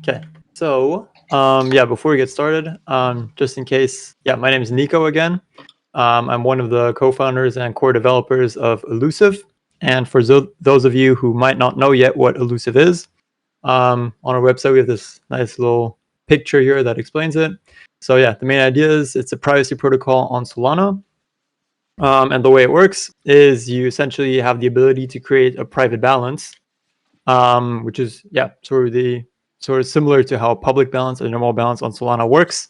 Okay, so yeah, before we get started, just in case, yeah, my name is Nico again. I'm one of the co-founders and core developers of Elusiv. And for those of you who might not know yet what Elusiv is, on our website we have this nice little picture here that explains it. So yeah, the main idea is it's a privacy protocol on Solana. And the way it works is you essentially have the ability to create a private balance, which is, yeah, sort of similar to how a public balance and normal balance on Solana works,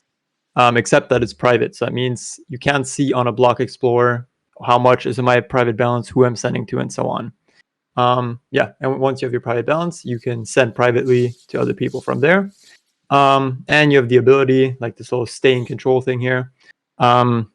except that it's private. So that means you can't see on a block explorer how much is in my private balance, who I'm sending to, and so on. Yeah, and once you have your private balance, you can send privately to other people from there. And you have the ability, like this little stay in control thing here, to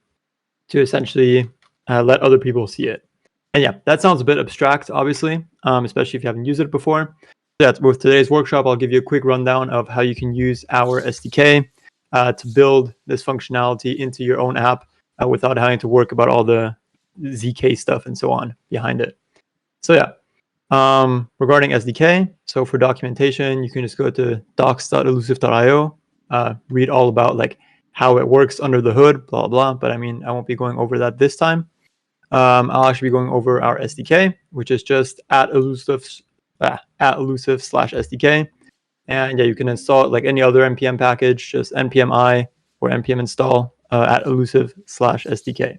essentially let other people see it. And yeah, that sounds a bit abstract, obviously, especially if you haven't used it before. So yeah, with today's workshop, I'll give you a quick rundown of how you can use our SDK to build this functionality into your own app without having to work about all the ZK stuff and so on behind it. So yeah, regarding SDK, so for documentation, you can just go to docs.elusiv.io, read all about like how it works under the hood, blah, blah, but I mean, I won't be going over that this time. I'll actually be going over our SDK, which is just at elusiv/SDK. And yeah, you can install it like any other npm package, just npm i or npm install at elusiv/SDK.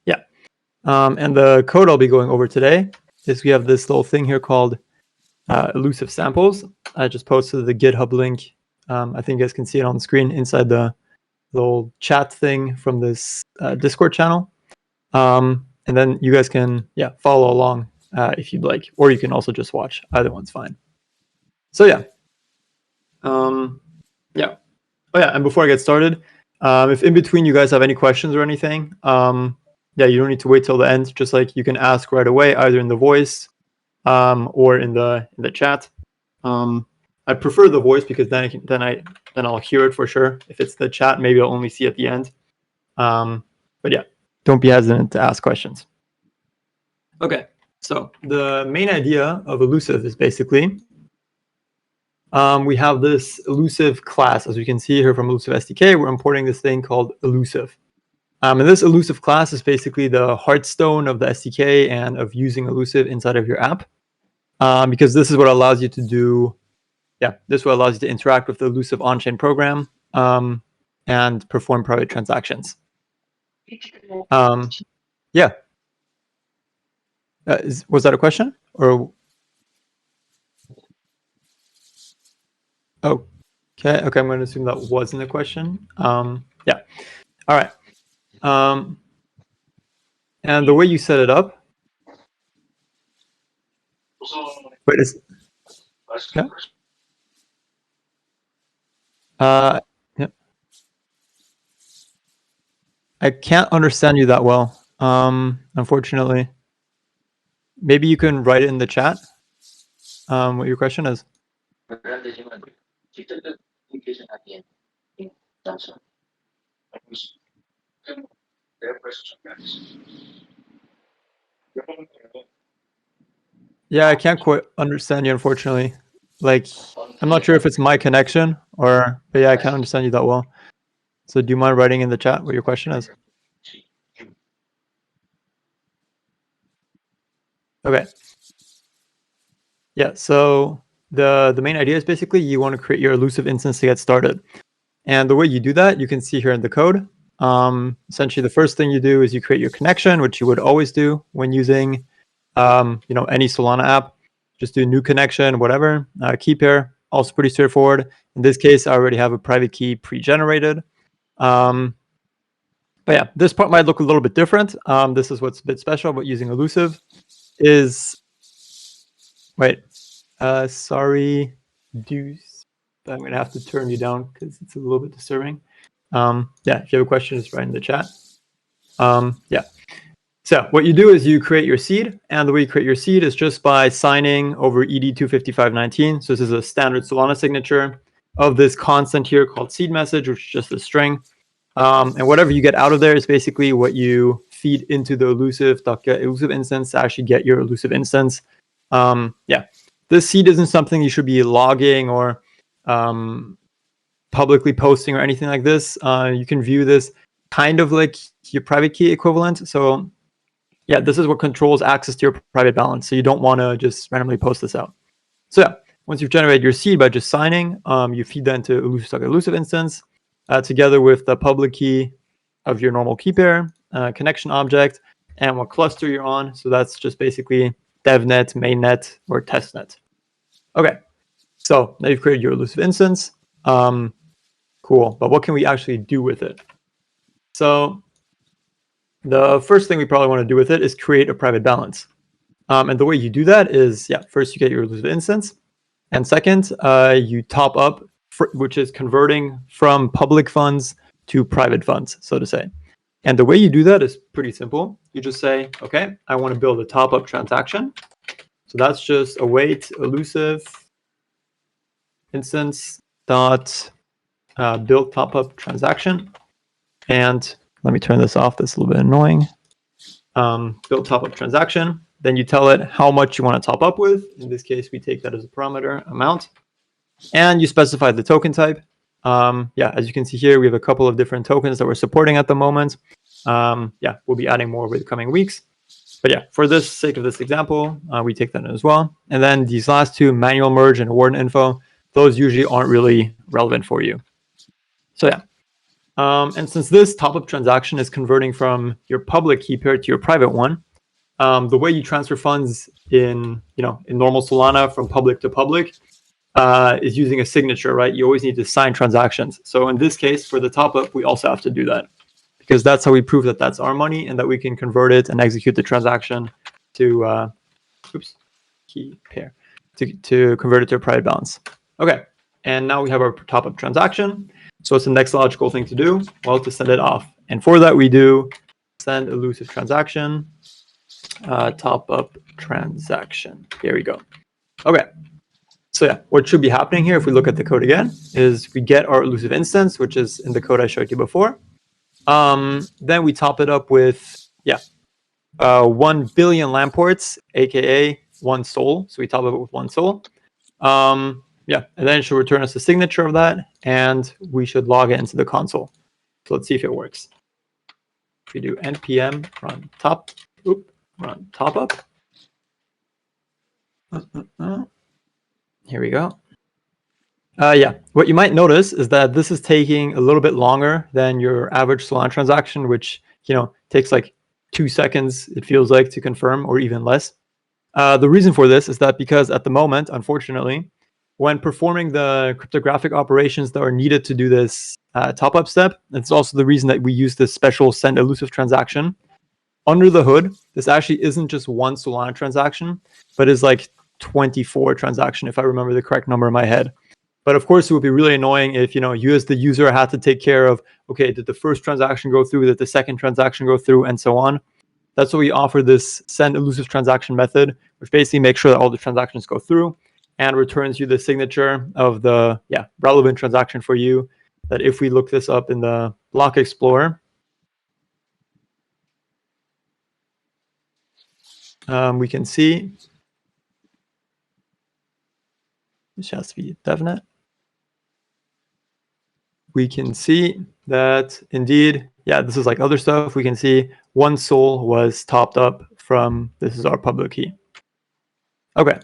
Yeah. And the code I'll be going over today is we have this little thing here called Elusiv samples. I just posted the GitHub link. I think you guys can see it on the screen inside the little chat thing from this Discord channel. And then you guys can, yeah, follow along if you'd like, or you can also just watch. Either one's fine. So yeah. Yeah. Oh yeah, and before I get started, if in between you guys have any questions or anything, yeah, you don't need to wait till the end. Just like you can ask right away, either in the voice or in the chat. I prefer the voice because then I'll hear it for sure. If it's the chat, maybe I'll only see at the end. But yeah, don't be hesitant to ask questions. Okay, so the main idea of Elusiv is basically we have this Elusiv class. As you can see here from Elusiv SDK, we're importing this thing called Elusiv. And this Elusiv class is basically the heartstone of the SDK and of using Elusiv inside of your app, because this is what allows you to do, yeah, this is what allows you to interact with the Elusiv on-chain program and perform private transactions. Yeah. Was that a question? Or okay, I'm going to assume that wasn't a question. Yeah. All right. And the way you set it up. Wait, is okay. Yeah. I can't understand you that well, unfortunately. Maybe you can write it in the chat. What your question is. Yeah, I can't quite understand you, unfortunately. Like, I'm not sure if it's my connection or, but yeah, I can't understand you that well. So do you mind writing in the chat what your question is? Okay. Yeah, so the main idea is basically you want to create your Elusiv instance to get started. And the way you do that, you can see here in the code. Essentially, the first thing you do is you create your connection, which you would always do when using any Solana app. Just do a new connection, whatever, key pair, also pretty straightforward. In this case, I already have a private key pre-generated. But yeah, this part might look a little bit different. This is what's a bit special about using Elusiv is, wait, sorry, Deuce, I'm going to have to turn you down because it's a little bit disturbing. Yeah, if you have a question, just write in the chat. Yeah. So what you do is you create your seed, and the way you create your seed is just by signing over ED25519. So this is a standard Solana signature of this constant here called seed message, which is just a string. And whatever you get out of there is basically what you feed into the Elusiv instance to actually get your Elusiv instance. Yeah, this seed isn't something you should be logging or publicly posting or anything like this. You can view this kind of like your private key equivalent. So yeah, this is what controls access to your private balance. So you don't want to just randomly post this out. So yeah, once you've generated your seed by just signing, you feed that into Elusiv instance together with the public key of your normal key pair, connection object, and what cluster you're on. So that's just basically devnet, mainnet, or testnet. Okay, so now you've created your Elusiv instance. Cool, but what can we actually do with it? So the first thing we probably want to do with it is create a private balance. And the way you do that is, yeah, first you get your Elusiv instance. And second, you top up, which is converting from public funds to private funds, so to say. And the way you do that is pretty simple. You just say, okay, I want to build a top-up transaction. So that's just await Elusiv instance dot build top-up transaction. And let me turn this off. That's a little bit annoying. Build top-up transaction. Then you tell it how much you want to top up with. In this case, we take that as a parameter amount. And you specify the token type. Yeah, as you can see here, we have a couple of different tokens that we're supporting at the moment. Yeah, we'll be adding more over the coming weeks. But yeah, for the sake of this example, we take that in as well. And then these last two, manual merge and warden info, those usually aren't really relevant for you. So yeah. And since this top-up transaction is converting from your public key pair to your private one, the way you transfer funds in normal Solana from public to public is using a signature, right? You always need to sign transactions. So in this case, for the top-up, we also have to do that because that's how we prove that that's our money and that we can convert it and execute the transaction to key pair to convert it to a private balance. Okay, and now we have our top-up transaction. So what's the next logical thing to do? Well, to send it off. And for that, we do send Elusiv transaction, top-up transaction. Here we go. Okay. So yeah, what should be happening here, if we look at the code again, is we get our Elusiv instance, which is in the code I showed you before. Then we top it up with, 1 billion lamp ports, aka 1 sol. So we top it up with 1 sol. Yeah, and then it should return us a signature of that, and we should log it into the console. So let's see if it works. If we do npm run top up. Here we go. Yeah, what you might notice is that this is taking a little bit longer than your average Solana transaction, which takes like 2 seconds, it feels like, to confirm, or even less. The reason for this is that because at the moment, unfortunately, when performing the cryptographic operations that are needed to do this top-up step, it's also the reason that we use this special send Elusiv transaction. Under the hood, this actually isn't just 1 Solana transaction, but is like 24 transaction, if I remember the correct number in my head. But of course, it would be really annoying if you as the user had to take care of, okay, did the first transaction go through, did the second transaction go through, and so on. That's why we offer this send Elusiv transaction method, which basically makes sure that all the transactions go through and returns you the signature of the relevant transaction for you. That if we look this up in the block explorer, we can see, this has to be devnet. We can see that indeed, this is like other stuff. We can see 1 sol was topped up from, this is our public key. Okay,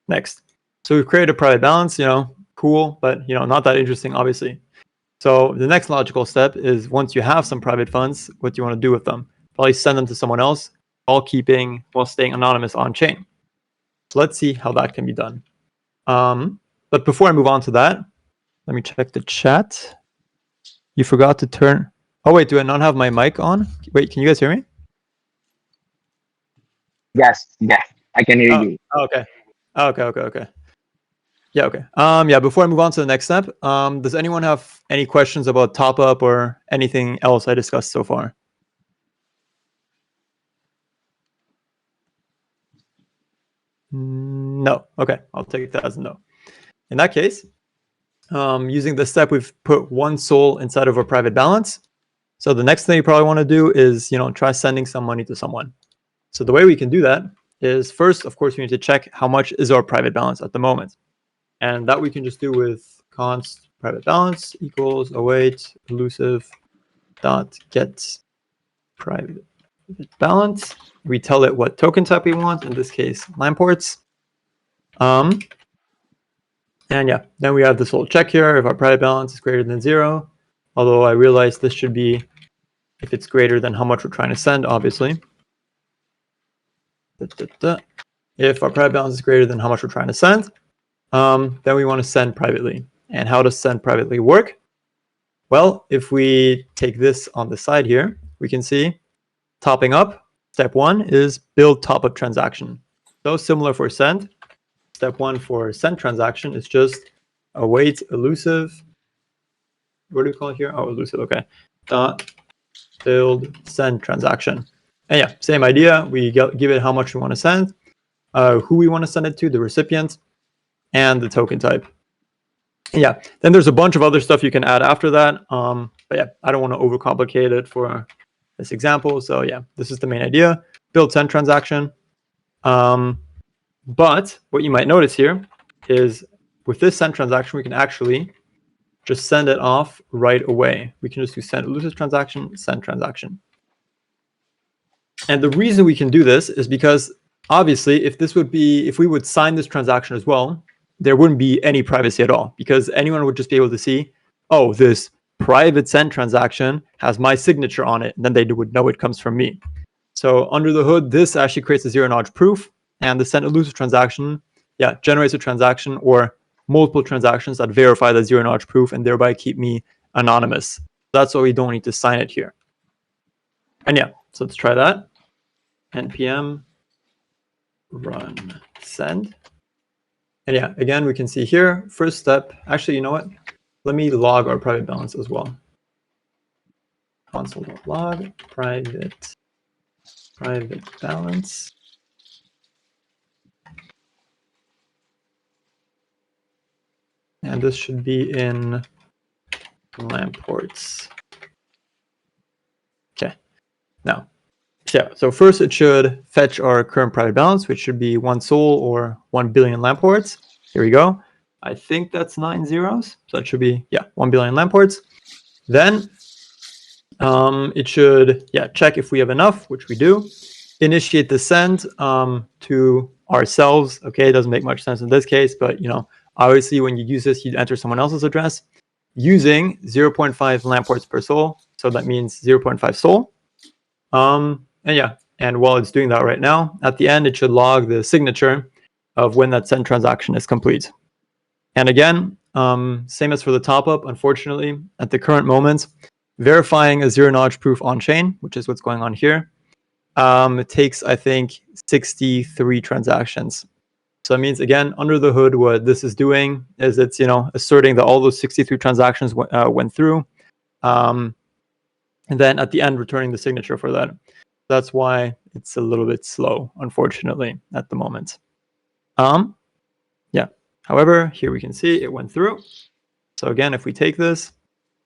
next. So we've created a private balance, cool, but not that interesting, obviously. So the next logical step is once you have some private funds, what do you want to do with them? Probably send them to someone else, while staying anonymous on chain. So let's see how that can be done. But before I move on to that, let me check the chat. You forgot to turn. Oh wait, do I not have my mic on? Wait, can you guys hear me? Yes, I can hear you. Okay. Yeah, okay. Before I move on to the next step, does anyone have any questions about top up or anything else I discussed so far? No. Okay, I'll take that as a no. In that case, using this step, we've put 1 sol inside of our private balance. So the next thing you probably want to do is, try sending some money to someone. So the way we can do that is first, of course, we need to check how much is our private balance at the moment. And that we can just do with const private balance equals await elusive dot get private balance. We tell it what token type we want, in this case line ports. And yeah, then we have this little check here if our private balance is greater than 0, although I realize this should be if it's greater than how much we're trying to send, obviously. If our private balance is greater than how much we're trying to send, then we want to send privately. And how does send privately work? Well, if we take this on the side here, we can see topping up. Step 1 is build top-up transaction. So similar for send. Step 1 for send transaction is just await elusive. What do we call it here? Oh, elusive. Okay. Dot build send transaction. And yeah, same idea. We give it how much we want to send, who we want to send it to, the recipient, and the token type. Yeah, then there's a bunch of other stuff you can add after that. But yeah, I don't want to overcomplicate it for this example. So yeah, this is the main idea. Build send transaction. But what you might notice here is with this send transaction, we can actually just send it off right away. We can just do send elusive transaction, send transaction. And the reason we can do this is because obviously if we would sign this transaction as well, there wouldn't be any privacy at all, because anyone would just be able to see, oh, this private send transaction has my signature on it, and then they would know it comes from me. So under the hood, this actually creates a zero-knowledge proof, and the send elusive transaction, yeah, generates a transaction or multiple transactions that verify the zero-knowledge proof and thereby keep me anonymous. That's why we don't need to sign it here. And yeah, so let's try that. npm run send. And yeah, again, we can see here, first step, actually, you know what? Let me log our private balance as well. Console.log private balance. And this should be in lamp ports. Okay, now, yeah, so first it should fetch our current private balance, which should be 1 sol or 1 billion lamp ports. Here we go. I think that's 9 zeros. So that should be, yeah, 1 billion lamp ports. Then it should, yeah, check if we have enough, which we do. Initiate the send to ourselves. Okay, it doesn't make much sense in this case, but you know, obviously when you use this, you enter someone else's address using 0.5 lamp ports per sol. So that means 0.5 sol. And yeah, and while it's doing that right now, at the end, it should log the signature of when that send transaction is complete. And again, same as for the top up, unfortunately, at the current moment, verifying a zero-knowledge proof on-chain, which is what's going on here, it takes, I think, 63 transactions. So that means, again, under the hood, what this is doing is it's, you know, asserting that all those 63 transactions went through, and then at the end, returning the signature for that. That's why it's a little bit slow, unfortunately, at the moment. Yeah. However, here we can see it went through. So again, if we take this,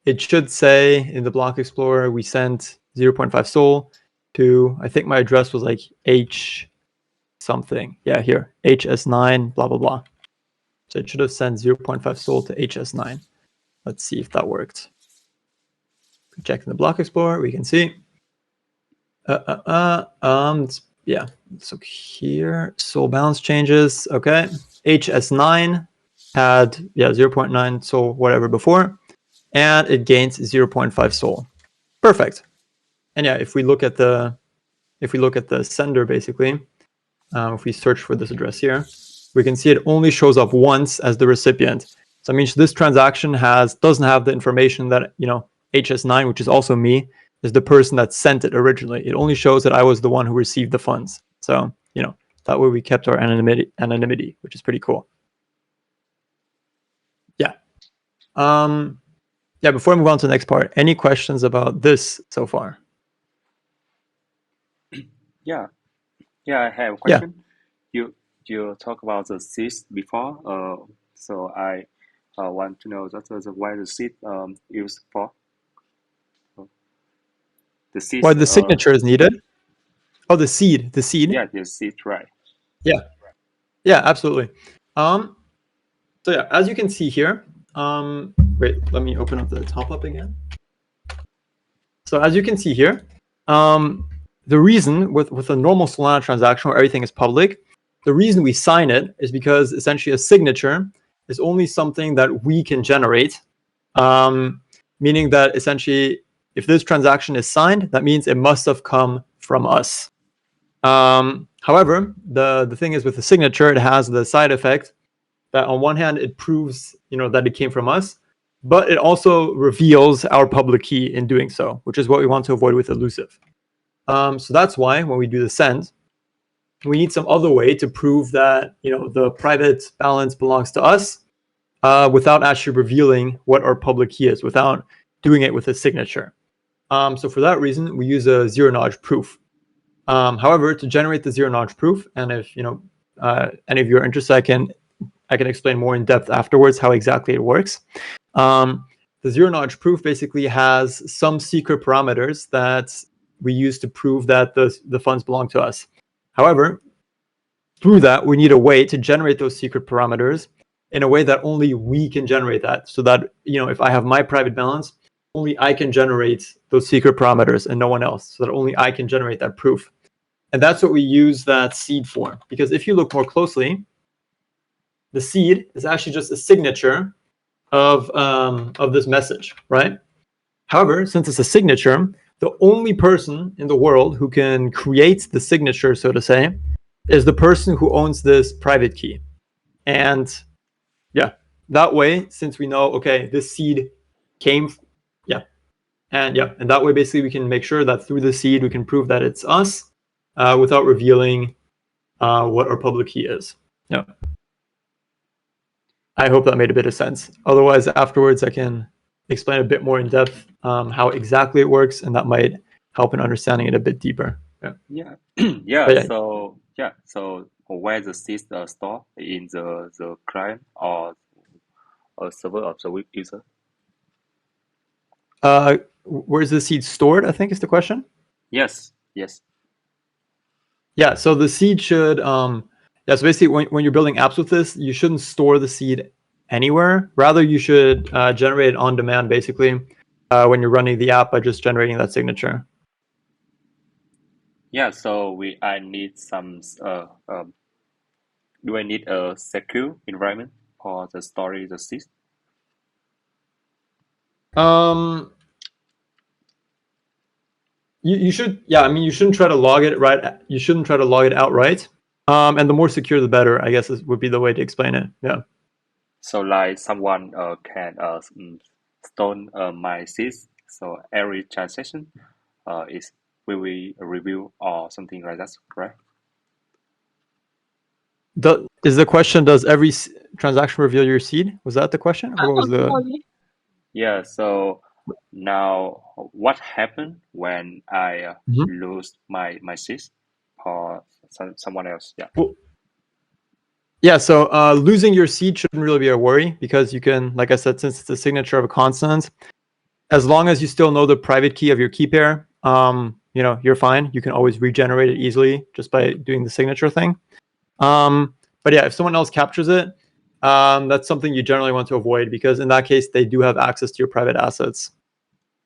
it should say in the block explorer, we sent 0.5 sol to, I think my address was like H something. Yeah, here, HS9, blah, blah, blah. So it should have sent 0.5 sol to HS9. Let's see if that worked. Check in the block explorer, we can see. Yeah, so here, sol balance changes, okay. HS9 had, yeah, 0.9 sol, whatever before, and it gains 0.5 sol. Perfect. And yeah, if we look at the sender, basically, if we search for this address here, we can see it only shows up once as the recipient. So that means this transaction doesn't have the information that, you know, HS9, which is also me, is the person that sent it originally. It only shows that I was the one who received the funds. So, you know, that way we kept our anonymity, which is pretty cool. Yeah. Yeah, before I move on to the next part, any questions about this so far? Yeah, I have a question. Yeah. You talk about the seeds before, so I want to know why the seed used for. The seed. Why the signature is needed? Oh, the seed. Yeah, the seed, right? Yeah, absolutely. So yeah, as you can see here, Wait, let me open up the top up again. So as you can see here, the reason with a normal Solana transaction where everything is public, the reason we sign it is because essentially a signature is only something that we can generate, meaning that essentially if this transaction is signed, that means it must have come from us. However, the thing is with the signature, it has the side effect that on one hand, it proves that it came from us, but it also reveals our public key in doing so, which is what we want to avoid with Elusiv. So that's why when we do the send, we need some other way to prove that the private balance belongs to us without actually revealing what our public key is, without doing it with a signature. So for that reason, we use a zero-knowledge proof. However, to generate the zero-knowledge proof, and if any of you are interested, I can explain more in depth afterwards how exactly it works. The zero-knowledge proof basically has some secret parameters that we use to prove that the funds belong to us. However, through that, we need a way to generate those secret parameters in a way that only we can generate that. So that, if I have my private balance, only I can generate those secret parameters and no one else. So that only I can generate that proof. And that's what we use that seed for. Because if you look more closely, the seed is actually just a signature of this message, right? However, since it's a signature, the only person in the world who can create the signature, so to say, is the person who owns this private key. And that way, since we know, okay, this seed came, and that way basically we can make sure that through the seed we can prove that it's us without revealing what our public key is. Yeah. I hope that made a bit of sense. Otherwise, afterwards I can explain a bit more in depth how exactly it works, and that might help in understanding it a bit deeper. So where the seed stored in the client or a server of the web user? Where's the seed stored, I think is the question? Yes. Yeah, so the seed should so basically when you're building apps with this, you shouldn't store the seed anywhere. Rather, you should generate it on demand, basically, when you're running the app by just generating that signature. Yeah, so I need some. Do I need a secure environment for the storage the seed? You should, you shouldn't try to log it right. You shouldn't try to log it outright. And the more secure, the better, I guess, would be the way to explain it. Yeah. So like someone can stone my seeds. So every transaction will be a review or something like that, correct? Is the question, does every transaction reveal your seed? Was that the question? Or what was the? Yeah. So now, what happened when I lose my seeds for someone else? Yeah. Yeah, so losing your seed shouldn't really be a worry, because you can, like I said, since it's a signature of a consonant, as long as you still know the private key of your key pair, you're fine. You can always regenerate it easily just by doing the signature thing. But yeah, if someone else captures it, that's something you generally want to avoid, because in that case, they do have access to your private assets.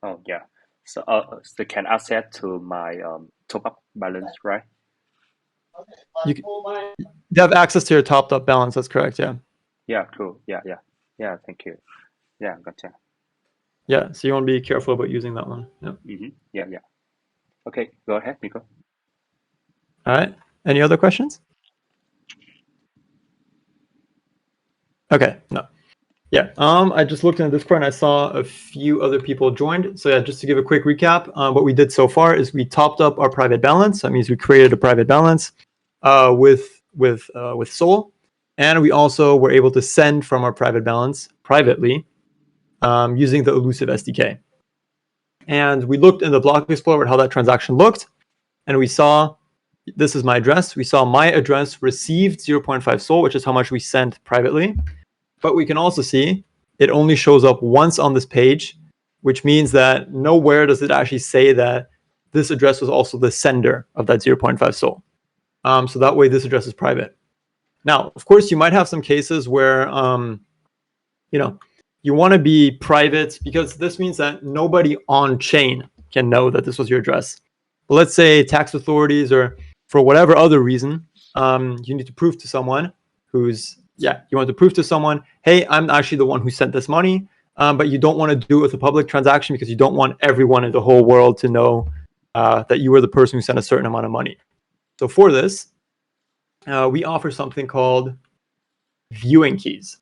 Oh, yeah. So they can access to my top-up balance, right? They have access to your topped-up balance. That's correct. Yeah. Yeah. Cool. Yeah. Thank you. Yeah. Gotcha. Yeah. So you want to be careful about using that one. Yeah. Yeah. Okay. Go ahead, Nico. All right. Any other questions? Okay. No. Yeah. I just looked in the Discord and I saw a few other people joined. So yeah, just to give a quick recap, what we did so far is we topped up our private balance. That means we created a private balance with Sol, and we also were able to send from our private balance privately using the Elusiv SDK. And we looked in the block explorer at how that transaction looked, and we saw, this is my address. We saw my address received 0.5 Sol, which is how much we sent privately. But we can also see it only shows up once on this page, which means that nowhere does it actually say that this address was also the sender of that 0.5 Sol. So that way this address is private. Now, of course, you might have some cases where, you want to be private because this means that nobody on chain can know that this was your address. But let's say tax authorities or for whatever other reason, you need to prove to someone you want to prove to someone, hey, I'm actually the one who sent this money, but you don't want to do it with a public transaction because you don't want everyone in the whole world to know that you were the person who sent a certain amount of money. So for this, we offer something called viewing keys.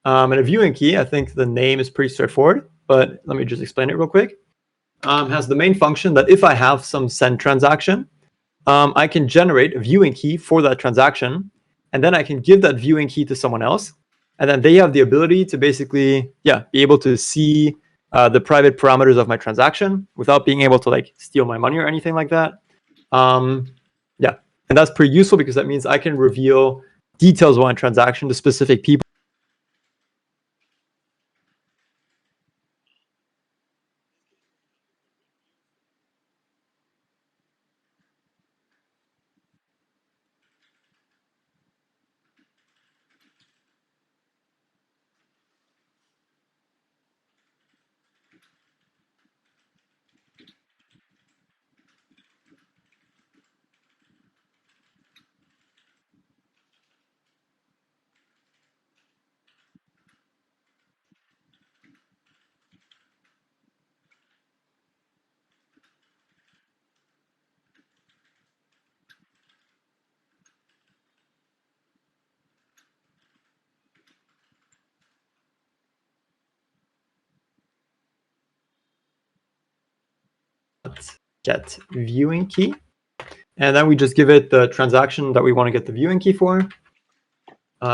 And a viewing key, I think the name is pretty straightforward, but let me just explain it real quick. Has the main function that if I have some send transaction, I can generate a viewing key for that transaction, and then I can give that viewing key to someone else, and then they have the ability to basically, be able to see the private parameters of my transaction without being able to like steal my money or anything like that. And that's pretty useful because that means I can reveal details of my transaction to specific people. Get viewing key, and then we just give it the transaction that we want to get the viewing key for,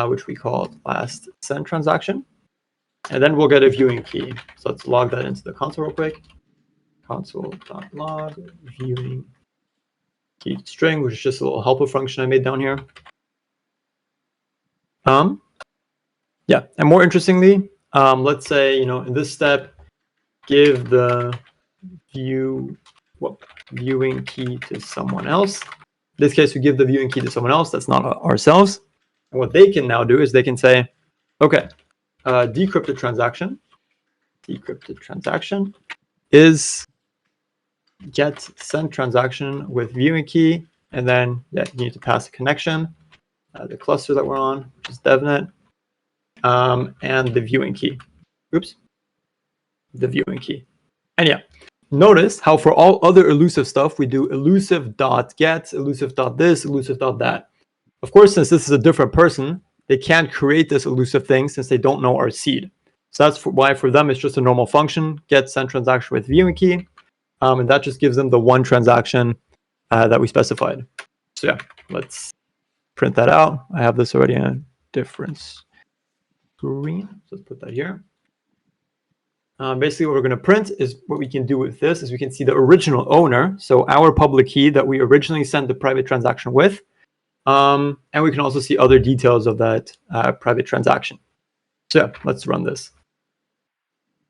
which we call last send transaction, and then we'll get a viewing key. So let's log that into the console real quick. Console.log viewing key string, which is just a little helper function I made down here. And more interestingly, let's say in this step, give the viewing key to someone else. In this case, we give the viewing key to someone else. That's not ourselves. And what they can now do is they can say, okay, decrypted transaction is get send transaction with viewing key, and then you need to pass a connection, the cluster that we're on, which is devnet, and the viewing key. The viewing key. And notice how for all other elusive stuff, we do elusive.get, elusive.this, elusive.that. Of course, since this is a different person, they can't create this elusive thing since they don't know our seed. So that's why for them, it's just a normal function, get send transaction with viewing key. And that just gives them the one transaction that we specified. So let's print that out. I have this already in a different screen. So let's put that here. Basically, what we're going to print is what we can do with this is we can see the original owner, so our public key that we originally sent the private transaction with, and we can also see other details of that private transaction. So let's run this.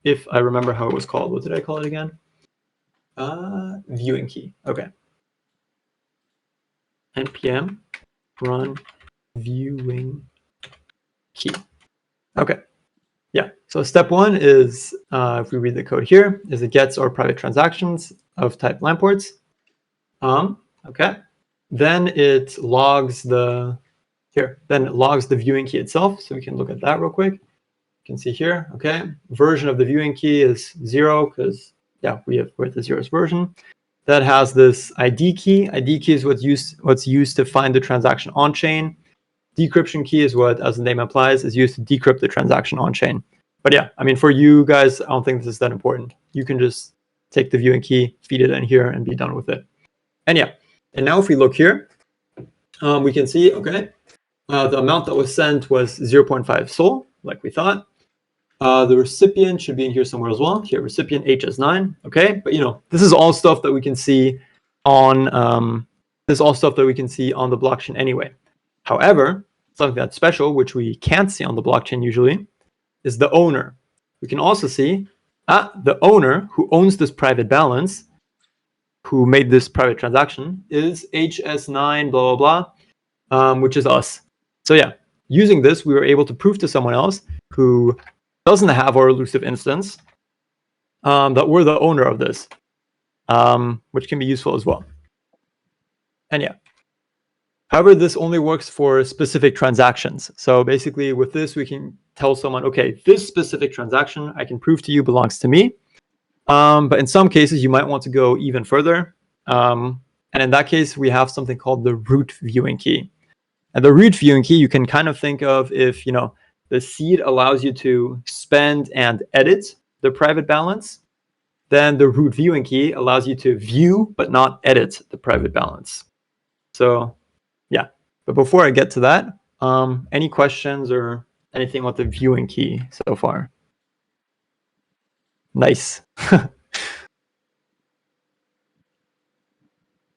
If I remember how it was called, what did I call it again? Viewing key. Okay. npm run viewing key. Okay. So step one is, if we read the code here, is it gets our private transactions of type lamports. Okay. Then it logs the viewing key itself. So we can look at that real quick. You can see here, okay, version of the viewing key is 0 because we're at the 0th version. That has this ID key. ID key is what's used to find the transaction on chain. Decryption key is what, as the name implies, is used to decrypt the transaction on chain. But for you guys, I don't think this is that important. You can just take the viewing key, feed it in here, and be done with it. And now if we look here, we can see, okay, the amount that was sent was 0.5 SOL, like we thought. The recipient should be in here somewhere as well. Here, recipient HS9. Okay, but this is all stuff that we can see on the blockchain anyway. However, something that's special, which we can't see on the blockchain usually, is the owner. We can also see the owner who owns this private balance, who made this private transaction, is HS9 blah blah blah, which is us. So using this, we were able to prove to someone else who doesn't have our elusive instance, that we're the owner of this, which can be useful as well. And yeah. However, this only works for specific transactions. So basically with this, we can tell someone, okay, this specific transaction I can prove to you belongs to me. But in some cases, you might want to go even further. And in that case, we have something called the root viewing key. And the root viewing key, you can kind of think of if, the seed allows you to spend and edit the private balance, then the root viewing key allows you to view but not edit the private balance. So yeah, but before I get to that, any questions or anything about the viewing key so far? Nice.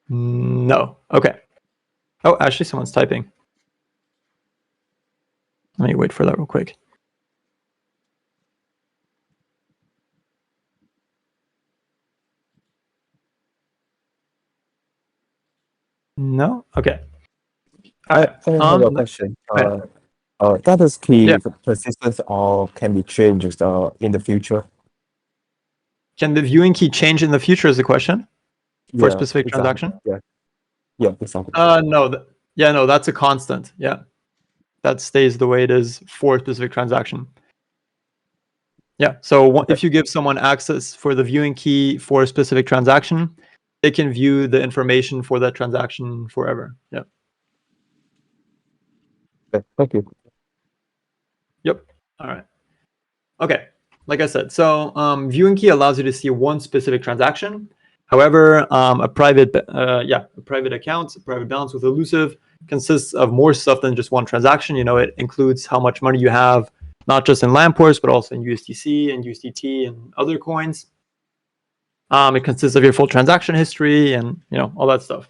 No. Okay. Oh, actually, someone's typing. Let me wait for that real quick. No? Okay. I have a question. Data's key persistence or can be changed in the future? Can the viewing key change in the future is the question? For a specific transaction? Yeah, exactly. No. No, that's a constant. Yeah. That stays the way it is for a specific transaction. Yeah. So if you give someone access for the viewing key for a specific transaction, they can view the information for that transaction forever. Yeah. Okay, thank you. Yep. All right. Okay. Like I said, so viewing key allows you to see one specific transaction. However, a private account, a private balance with Elusiv consists of more stuff than just one transaction. It includes how much money you have, not just in Lampors, but also in USDC and USDT and other coins. It consists of your full transaction history and all that stuff.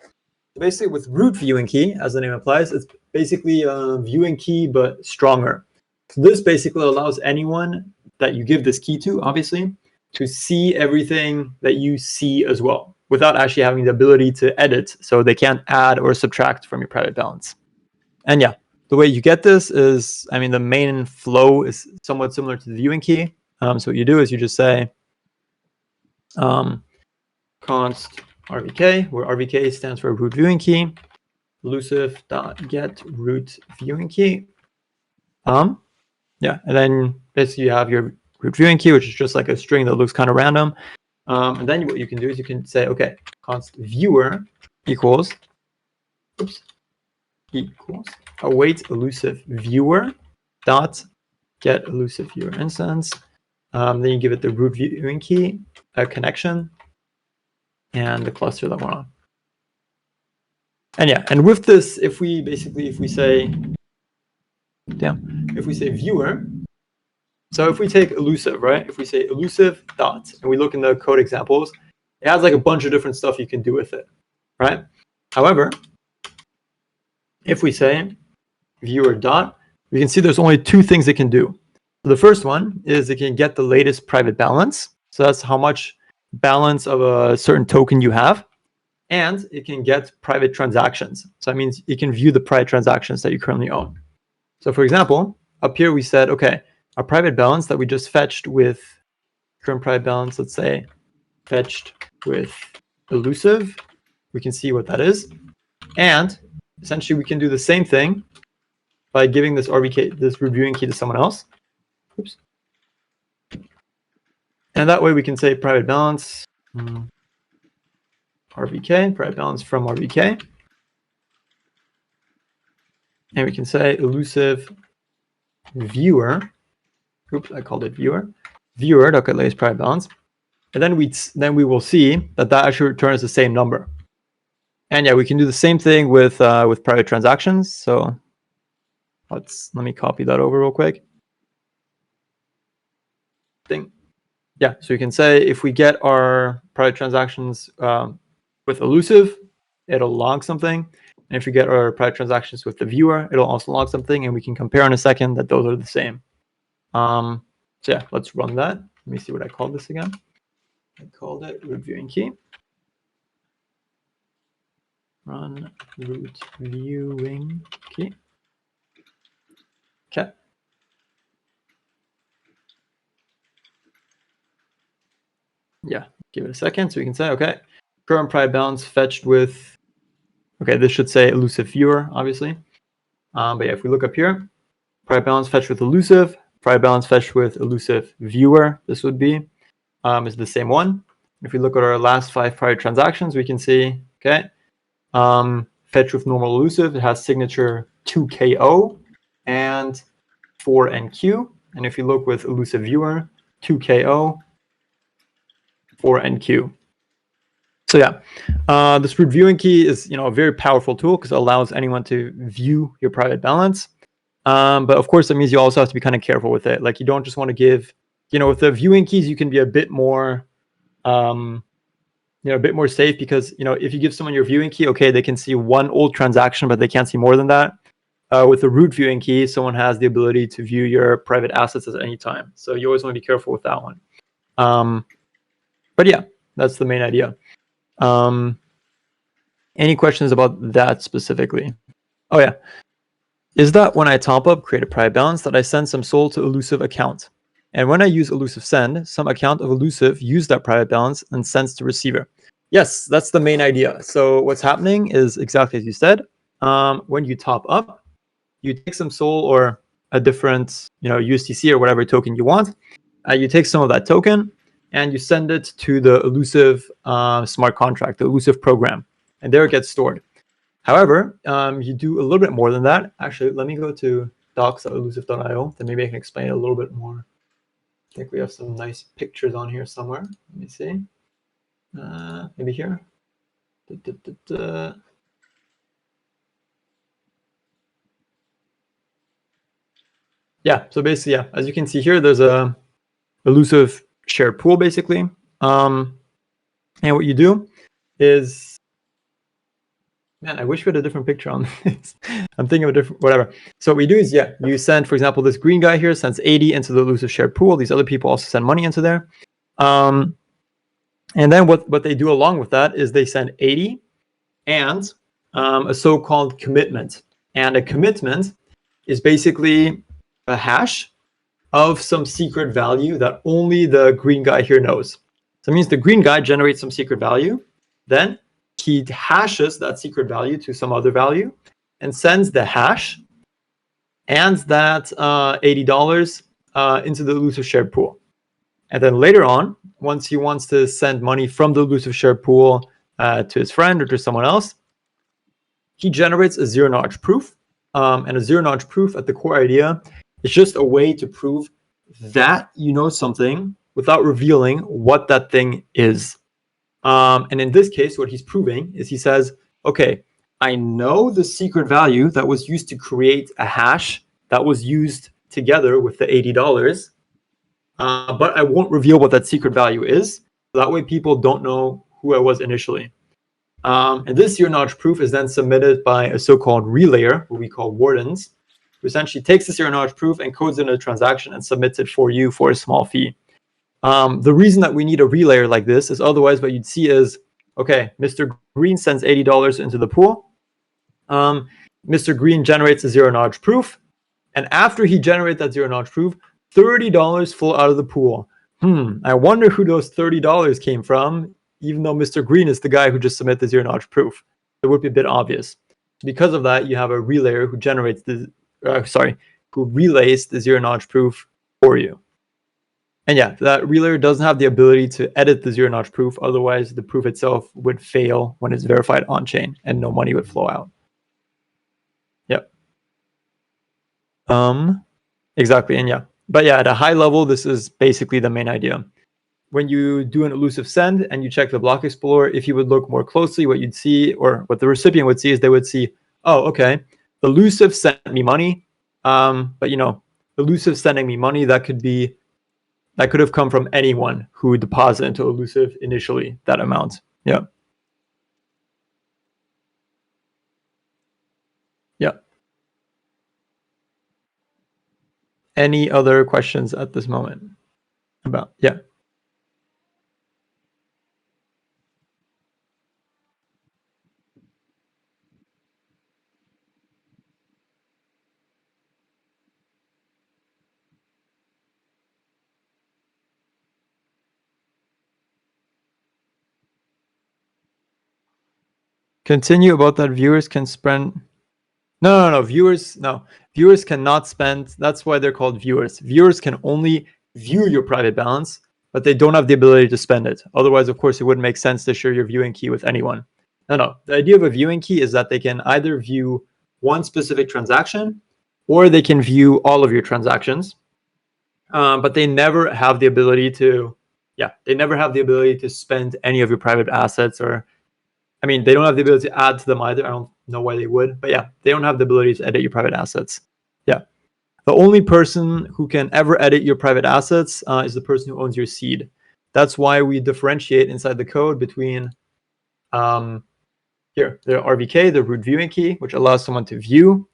Basically, with root viewing key, as the name implies, it's basically a viewing key but stronger. So this basically allows anyone that you give this key to, obviously, to see everything that you see as well, without actually having the ability to edit, so they can't add or subtract from your private balance. And yeah, the way you get this is, the main flow is somewhat similar to the viewing key. So what you do is you just say const RVK, where RVK stands for root viewing key, elusiv.get root viewing key. And then basically you have your root viewing key, which is just like a string that looks kind of random. And then what you can do is you can say, okay, const viewer equals await elusive viewer dot get elusive viewer instance. Then you give it the root viewing key, a connection, and the cluster that we're on. And yeah, and with this, if we say viewer, so if we take elusive, right? If we say elusive dot, and we look in the code examples, it has like a bunch of different stuff you can do with it, right? However, if we say viewer dot, we can see there's only two things it can do. So the first one is it can get the latest private balance. So that's how much balance of a certain token you have. And it can get private transactions. So that means it can view the private transactions that you currently own. So for example, up here we said, okay, our private balance that we just fetched with current private balance, let's say, fetched with Elusiv, we can see what that is. And essentially we can do the same thing by giving this RVK, this reviewing key to someone else. Oops. And that way we can say private balance, RVK, private balance from RVK. And we can say elusive viewer. Oops, I called it viewer. Viewer.get latest private balance. And then we will see that actually returns the same number. And yeah, we can do the same thing with private transactions. So let me copy that over real quick. Yeah, so you can say if we get our private transactions with Elusiv, it'll log something. And if we get our private transactions with the viewer, it'll also log something. And we can compare in a second that those are the same. So yeah, let's run that. Let me see what I called this again. I called it root viewing key. Run root viewing key. Okay. yeah, give it a second so we can say, okay, current private balance fetched with, okay, this should say Elusiv viewer, obviously. But yeah, if we look up here, private balance fetched with Elusiv, private balance fetched with Elusiv viewer, this would be, is the same one. If we look at our last 5 prior transactions, we can see, okay, fetch with normal Elusiv, it has signature 2KO and 4NQ. And if you look with Elusiv viewer, 2KO, 4NQ. So yeah, this root viewing key is a very powerful tool because it allows anyone to view your private balance. But of course, that means you also have to be kind of careful with it. Like you don't just want to give, with the viewing keys, you can be a bit more, a bit more safe because, if you give someone your viewing key, okay, they can see one old transaction, but they can't see more than that. With the root viewing key, someone has the ability to view your private assets at any time. So you always want to be careful with that one. But yeah, that's the main idea. Any questions about that specifically? Oh yeah. Is that when I top up, create a private balance, that I send some SOL to Elusiv account? And when I use Elusiv send, some account of Elusiv use that private balance and sends to receiver. Yes, that's the main idea. So what's happening is exactly as you said. When you top up, you take some SOL or a different, USDC or whatever token you want. You take some of that token and you send it to the Elusiv smart contract, the Elusiv program, and there it gets stored. However, you do a little bit more than that. Actually, let me go to docs.elusiv.io, then maybe I can explain it a little bit more. I think we have some nice pictures on here somewhere. Let me see. Maybe here. Yeah, so basically, yeah, as you can see here, there's a Elusiv shared pool, basically. And what you do is, man, I wish we had a different picture on this. I'm thinking of a different, whatever. So what we do is, yeah, you send, for example, this green guy here sends 80 into the Elusiv shared pool. These other people also send money into there. And then what they do along with that is they send 80 and a so-called commitment. And a commitment is basically a hash of some secret value that only the green guy here knows. So it means the green guy generates some secret value. Then he hashes that secret value to some other value and sends the hash and that $80 into the Elusiv shared pool. And then later on, once he wants to send money from the Elusiv shared pool to his friend or to someone else, he generates a zero-knowledge proof. And a zero-knowledge proof, at the core idea, is just a way to prove that you know something without revealing what that thing is. And in this case, what he's proving is he says, okay, I know the secret value that was used to create a hash that was used together with the $80, but I won't reveal what that secret value is. That way people don't know who I was initially. And this zero-knowledge proof is then submitted by a so-called relayer, what we call wardens, who essentially takes the zero-knowledge proof and codes it in a transaction and submits it for you for a small fee. The reason that we need a relayer like this is otherwise what you'd see is, okay, Mr. Green sends $80 into the pool. Mr. Green generates a zero-knowledge proof. And after he generates that zero-knowledge proof, $30 flow out of the pool. I wonder who those $30 came from, even though Mr. Green is the guy who just submitted the zero-knowledge proof. It would be a bit obvious. Because of that, you have a relayer who generates who relays the zero-knowledge proof for you. And yeah, that relayer doesn't have the ability to edit the zero-knowledge proof. Otherwise, the proof itself would fail when it's verified on-chain and no money would flow out. Yep. Exactly. And yeah, but yeah, at a high level, this is basically the main idea. When you do an Elusiv send and you check the block explorer, if you would look more closely, what you'd see, or what the recipient would see, is they would see, oh, okay, Elusiv sent me money. But Elusiv sending me money, that could have come from anyone who deposited into Elusiv initially, that amount. Yeah. Yeah. Any other questions at this moment about, yeah. Continue about that. Viewers can spend. No. Viewers cannot spend. That's why they're called viewers. Viewers can only view your private balance, but they don't have the ability to spend it. Otherwise, of course, it wouldn't make sense to share your viewing key with anyone. No. The idea of a viewing key is that they can either view one specific transaction, or they can view all of your transactions. But they never have the ability to. They never have the ability to spend any of your private assets, or, I mean, they don't have the ability to add to them either. I don't know why they would, but yeah, they don't have the ability to edit your private assets. Yeah. The only person who can ever edit your private assets is the person who owns your seed. That's why we differentiate inside the code between the RVK, the root viewing key, which allows someone to view,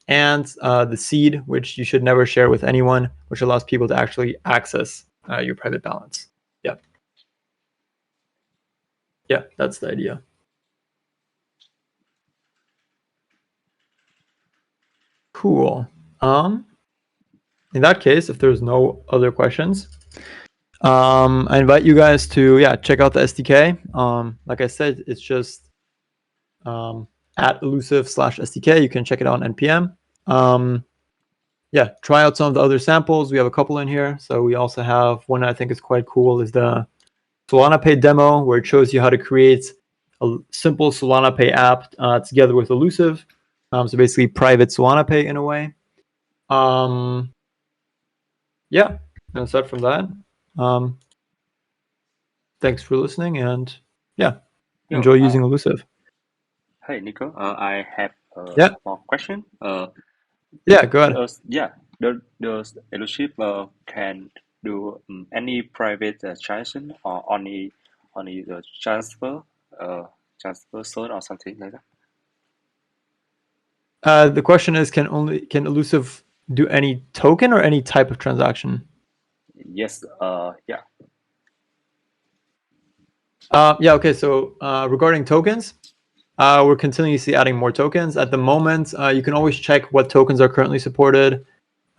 and the seed, which you should never share with anyone, which allows people to actually access your private balance. Yeah, that's the idea. Cool. In that case, if there's no other questions, I invite you guys to check out the SDK. Like I said, it's just at Elusiv/SDK. You can check it out on npm. Try out some of the other samples. We have a couple in here. So we also have one I think is quite cool, is the Solana Pay demo, where it shows you how to create a simple Solana Pay app together with Elusiv. So basically private Solana Pay in a way. And aside from that, thanks for listening, and enjoy using Elusiv. Hey, Nico, I have more question. Go ahead. Does Elusiv can do any private transaction, or only the transfer zone or something like that? The question is, can Elusiv do any token or any type of transaction? Yes. Okay. So regarding tokens, we're continuously adding more tokens. At the moment, you can always check what tokens are currently supported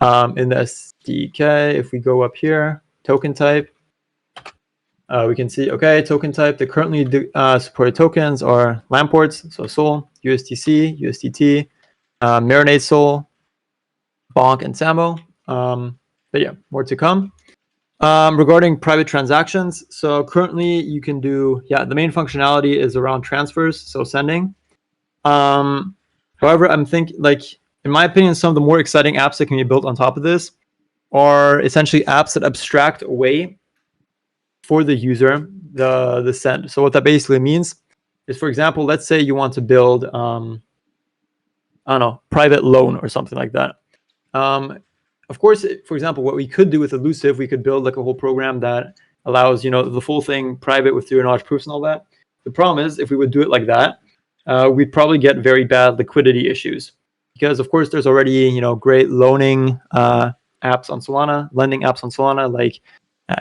in the SDK. If we go up here, token type, we can see, token type, the currently supported tokens are Lamports, so Sol, USDC, USDT, Marinade Sol, Bonk, and Samo. But more to come. Regarding private transactions, so currently you can do, the main functionality is around transfers, so sending. However, I'm thinking, in my opinion, some of the more exciting apps that can be built on top of this are essentially apps that abstract away for the user the send. So what that basically means is, for example, let's say you want to build, private loan or something like that. Of course, for example, what we could do with Elusiv, we could build a whole program that allows, the full thing private with zero-knowledge proofs and all that. The problem is, if we would do it like that, we'd probably get very bad liquidity issues, because of course there's already, great loaning apps on Solana, lending apps on Solana, like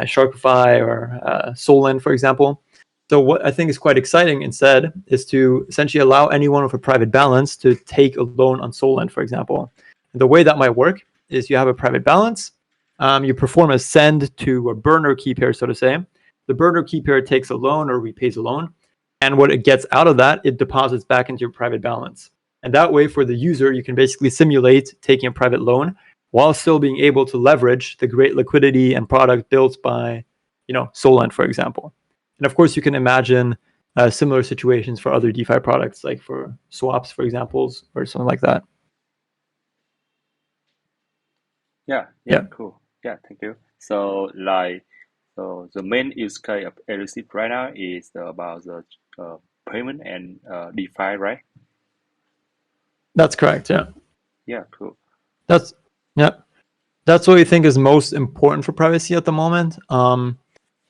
Sharkify or Solana, for example. So what I think is quite exciting instead is to essentially allow anyone with a private balance to take a loan on Solana, for example. And the way that might work is you have a private balance, you perform a send to a burner key pair, so to say. The burner key pair takes a loan or repays a loan, and what it gets out of that, it deposits back into your private balance. And that way, for the user, you can basically simulate taking a private loan while still being able to leverage the great liquidity and product built by, Solana, for example. And of course, you can imagine similar situations for other DeFi products, like for swaps, for example, or something like that. Yeah, cool. Yeah, thank you. So the main use case of Elusiv right now is about the payment and DeFi, right? That's correct. Yeah. Yeah, cool. That's what we think is most important for privacy at the moment,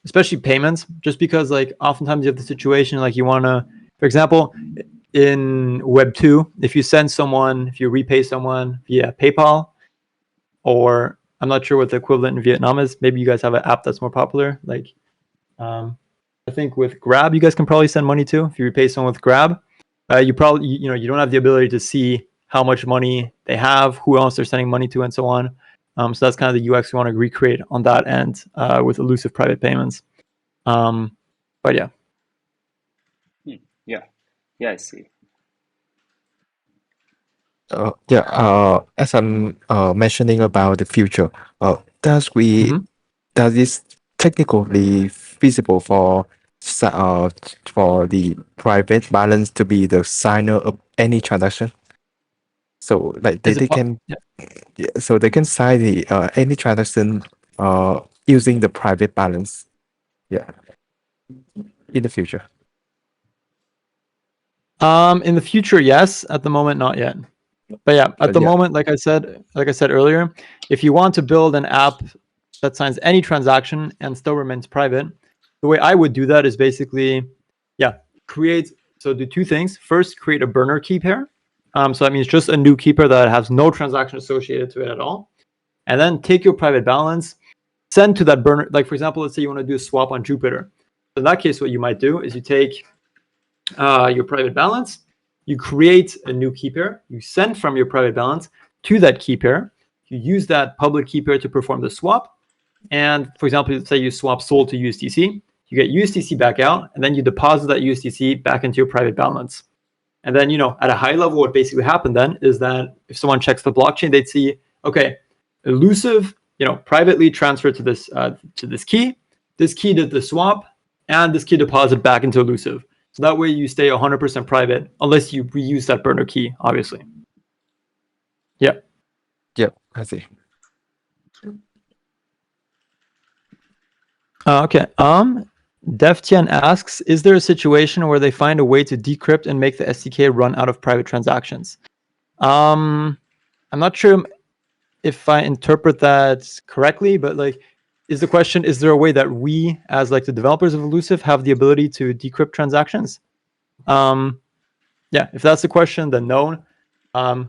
especially payments. Just because, oftentimes you have the situation you want to, for example, in Web 2, if you repay someone via PayPal, or I'm not sure what the equivalent in Vietnam is. Maybe you guys have an app that's more popular. I think with Grab, you guys can probably send money to. If you repay someone with Grab, you probably, you don't have the ability to see how much money they have, who else they're sending money to, and so on. So that's kind of the UX we want to recreate on that end with Elusiv private payments. But yeah. Yeah. Yeah, I see. As I'm mentioning about the future, does this technically feasible for the private balance to be the signer of any transaction? So like they can so they can sign the any transaction using the private balance. Yeah. In the future. In the future, yes. At the moment, not yet. But yeah, at the moment, like I said earlier, if you want to build an app that signs any transaction and still remains private, the way I would do that is basically, do two things. First, create a burner key pair. So that means just a new key pair that has no transaction associated to it at all. And then take your private balance, send to that burner. Like, for example, let's say you want to do a swap on Jupiter. So in that case, what you might do is you take your private balance, you create a new key pair, you send from your private balance to that key pair, you use that public key pair to perform the swap. And for example, say you swap SOL to USDC, you get USDC back out, and then you deposit that USDC back into your private balance. And then, at a high level, what basically happened then is that if someone checks the blockchain, they'd see, okay, Elusiv, privately transferred to this key. This key did the swap, and this key deposit back into Elusiv. So that way you stay 100% private, unless you reuse that burner key, obviously. Yeah. Yeah, I see. Okay. Devtian asks, is there a situation where they find a way to decrypt and make the SDK run out of private transactions? I'm not sure if I interpret that correctly, but is the question, is there a way that we, as the developers of Elusiv, have the ability to decrypt transactions? If that's the question, then no.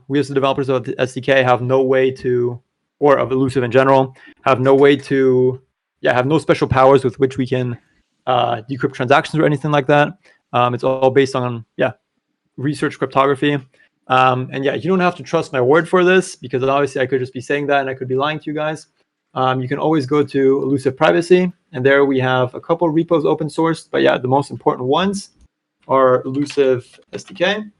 We as the developers of the SDK have no way to, or of Elusiv in general, have no way to, have no special powers with which we can decrypt transactions or anything like that. It's all based on, research cryptography. And you don't have to trust my word for this, because obviously I could just be saying that and I could be lying to you guys. You can always go to Elusiv Privacy, and there we have a couple repos open sourced, but the most important ones are Elusiv SDK.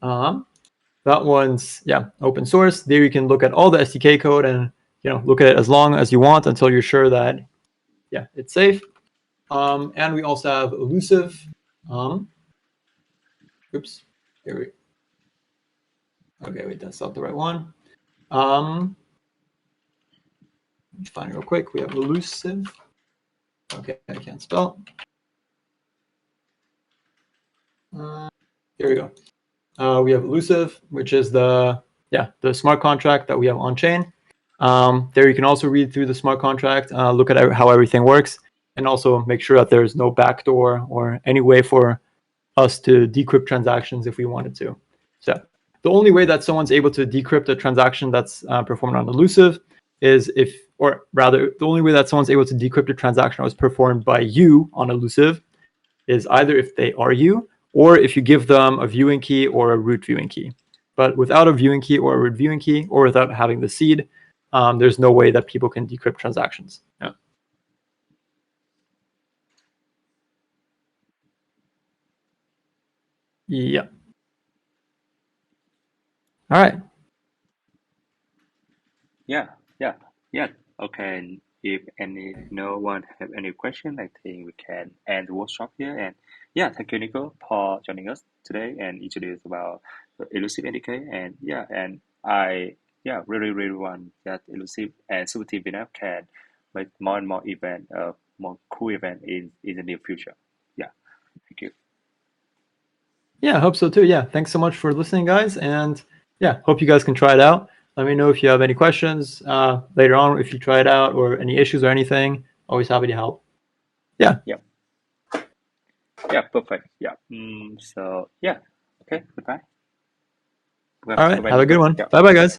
That one's open source. There you can look at all the SDK code and look at it as long as you want until you're sure that it's safe. And we also have Elusiv. Oops, here we. Okay, wait, that's not the right one. Let me find it real quick. We have Elusiv. Okay, I can't spell. Here we go. We have Elusiv, which is the smart contract that we have on chain. There you can also read through the smart contract, look at how everything works, and also make sure that there's no backdoor or any way for us to decrypt transactions if we wanted to. So the only way that someone's able to decrypt a transaction that's performed on Elusiv is the only way that someone's able to decrypt a transaction that was performed by you on Elusiv is either if they are you, or if you give them a viewing key or a root viewing key. But without a viewing key or a root viewing key, or without having the seed, there's no way that people can decrypt transactions. Yeah. All right. Yeah. Okay. If no one have any question, I think we can end the workshop here. And thank you, Nico, for joining us today and introduce about the Elusiv SDK. And I really want that Elusiv and Superteam Vietnam can make more and more event, more cool event in the near future. Yeah, thank you. Yeah, I hope so too. Yeah, thanks so much for listening, guys, and hope you guys can try it out. Let me know if you have any questions later on, if you try it out, or any issues or anything. Always happy to help. Yeah, perfect. Okay, goodbye. All right, have a good one. Bye-bye, guys.